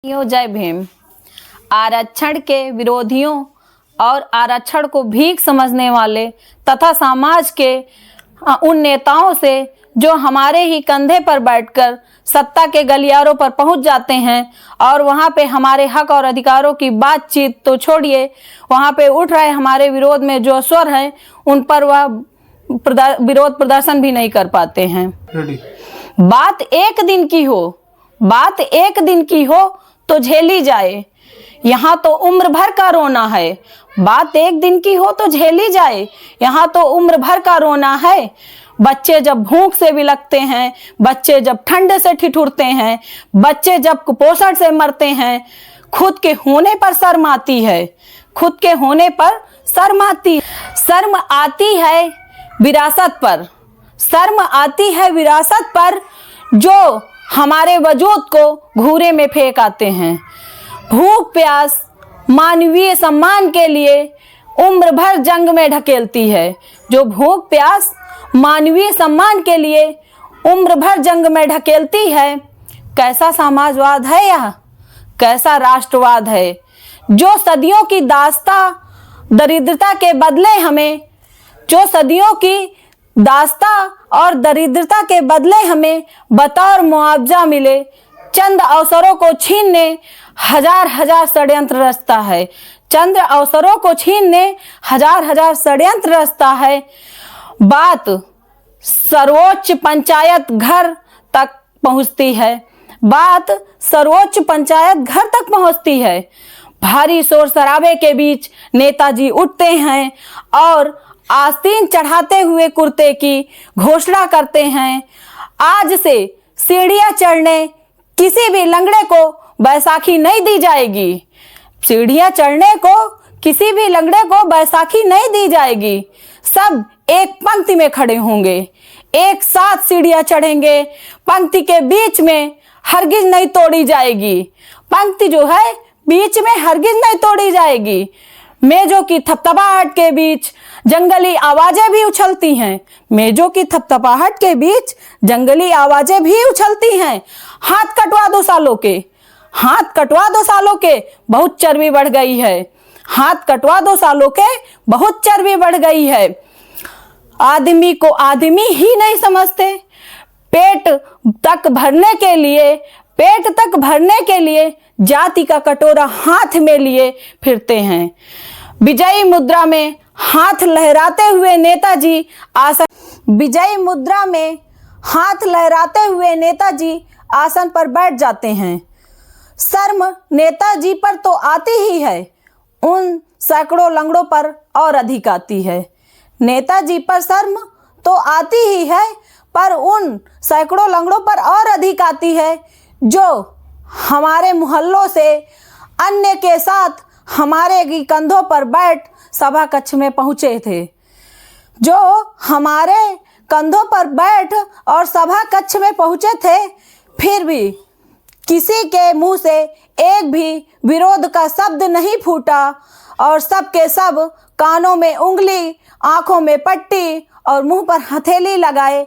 जय भीम। आरक्षण के विरोधियों और आरक्षण को भीख समझने वाले तथा समाज के उन नेताओं से जो हमारे ही कंधे पर बैठकर सत्ता के गलियारों पर पहुंच जाते हैं और वहां पे हमारे हक और अधिकारों की बातचीत तो छोड़िए, वहां पे उठ रहे हमारे विरोध में जो स्वर हैं उन पर वह विरोध प्रदर्शन भी नहीं कर पाते हैं। बात एक दिन की हो तो झेली जाए, यहाँ तो उम्र भर का रोना है। बात एक दिन की हो तो झेली जाए, यहाँ तो उम्र भर का रोना है। बच्चे जब भूख से बिलखते हैं, बच्चे जब ठंड से ठिठुरते हैं, बच्चे जब कुपोषण से मरते हैं, खुद के होने पर शर्म आती है, खुद के होने पर शर्म आती है विरासत पर, शर्म आती है विरासत पर जो हमारे वजूद को घूरे में फेंक आते हैं। भूख प्यास मानवीय सम्मान के लिए उम्र भर जंग में ढकेलती है, जो भूख प्यास मानवीय सम्मान के लिए उम्र भर जंग में ढकेलती है। कैसा समाजवाद है यह, कैसा राष्ट्रवाद है जो सदियों की दास्ता दरिद्रता के बदले हमें, जो सदियों की दास्ता और दरिद्रता के बदले हमें बतौर मुआवजा मिले चंद अवसरों को छीनने हजार षड्यंत्र रचता है, चंद अवसरों को छीनने हजार षड्यंत्र रचता है। बात सर्वोच्च पंचायत घर तक पहुंचती है, बात सर्वोच्च पंचायत घर तक पहुंचती है। भारी शोर शराबे के बीच नेताजी उठते हैं और आस्तीन चढ़ाते हुए कुर्ते की घोषणा करते हैं। आज से सीढ़ियां चढ़ने किसी भी लंगड़े को बैसाखी नहीं दी जाएगी, सीढ़ियां चढ़ने को किसी भी लंगड़े को बैसाखी नहीं दी जाएगी। सब एक पंक्ति में खड़े होंगे, एक साथ सीढ़ियां चढ़ेंगे, पंक्ति के बीच में हरगिज नहीं तोड़ी जाएगी, पंक्ति जो है बीच में हरगिज नहीं तोड़ी जाएगी। मेजों की थपथपाहट के बीच जंगली आवाजें भी उछलती हैं, मेजों की थपथपाहट के बीच जंगली आवाजें भी उछलती हैं। हाथ कटवा दो सालों के, हाथ कटवा दो सालों के, बहुत चर्बी बढ़ गई है, हाथ कटवा दो सालों के, बहुत चर्बी बढ़ गई है। आदमी को आदमी ही नहीं समझते, पेट तक भरने के लिए जाति का कटोरा हाथ में लिए फिरते हैं। विजयी मुद्रा में हाथ लहराते हुए नेताजी आसन पर बैठ जाते हैं। शर्म नेताजी पर तो आती ही है, उन सैकड़ों लंगड़ों पर और अधिक आती है। नेताजी पर शर्म तो आती ही है, पर उन सैकड़ों लंगड़ों पर और अधिक आती है जो हमारे मोहल्लों से अन्य के साथ हमारे कंधों पर बैठ सभा कक्ष में पहुंचे थे, जो हमारे कंधों पर बैठ और सभा कक्ष में पहुंचे थे, फिर भी किसी के मुंह से एक भी विरोध का शब्द नहीं फूटा और सब के सब कानों में उंगली, आंखों में पट्टी और मुंह पर हथेली लगाए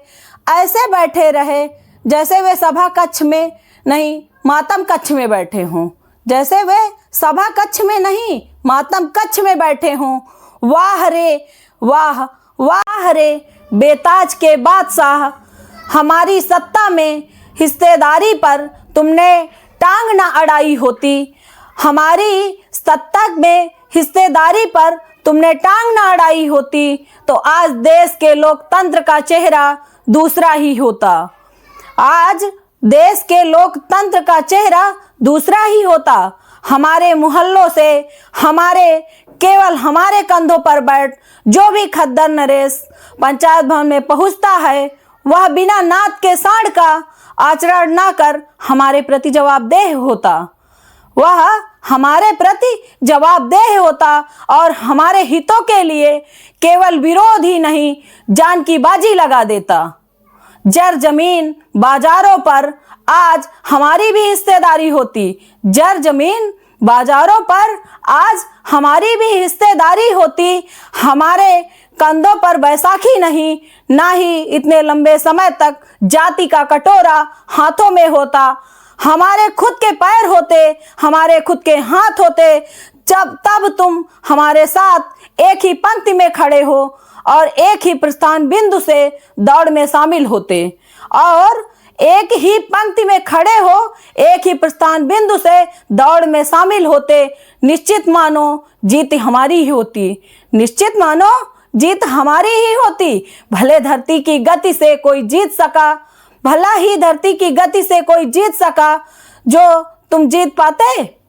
ऐसे बैठे रहे जैसे वे सभा कक्ष में नहीं मातम कक्ष में बैठे हों, जैसे वे सभा कक्ष में नहीं मातम कक्ष में बैठे हों। वाह रे वाह, वाह रे बेताज के बादशाह, हमारी सत्ता में हिस्सेदारी पर तुमने टांग ना अड़ाई होती, हमारी सत्ता में हिस्सेदारी पर तुमने टांग ना अड़ाई होती तो आज देश के लोकतंत्र का चेहरा दूसरा ही होता, आज देश के लोकतंत्र का चेहरा दूसरा ही होता। हमारे मोहल्लों से केवल हमारे कंधों पर बैठ जो भी खद्दर नरेश पंचायत भवन में पहुंचता है, वह बिना नात के सांड का आचरण ना कर हमारे प्रति जवाबदेह होता, वह हमारे प्रति जवाबदेह होता और हमारे हितों के लिए केवल विरोध ही नहीं जान की बाजी लगा देता। जर जमीन बाजारों पर आज हमारी भी हिस्सेदारी होती, जर जमीन बाजारों पर आज हमारी भी हिस्सेदारी होती, हमारे कंधों पर बैसाखी नहीं, ना ही इतने लंबे समय तक जाति का कटोरा हाथों में होता, हमारे खुद के पैर होते, हमारे खुद के हाथ होते, तब तुम हमारे साथ एक ही पंक्ति में खड़े हो और एक ही प्रस्थान बिंदु से दौड़ में शामिल होते, और एक ही पंक्ति में खड़े हो, एक ही प्रस्थान बिंदु से दौड़ में शामिल होते। निश्चित मानो जीत हमारी ही होती, निश्चित मानो जीत हमारी ही होती। भले धरती की गति से कोई जीत सका, भला ही धरती की गति से कोई जीत सका, जो तुम जीत पाते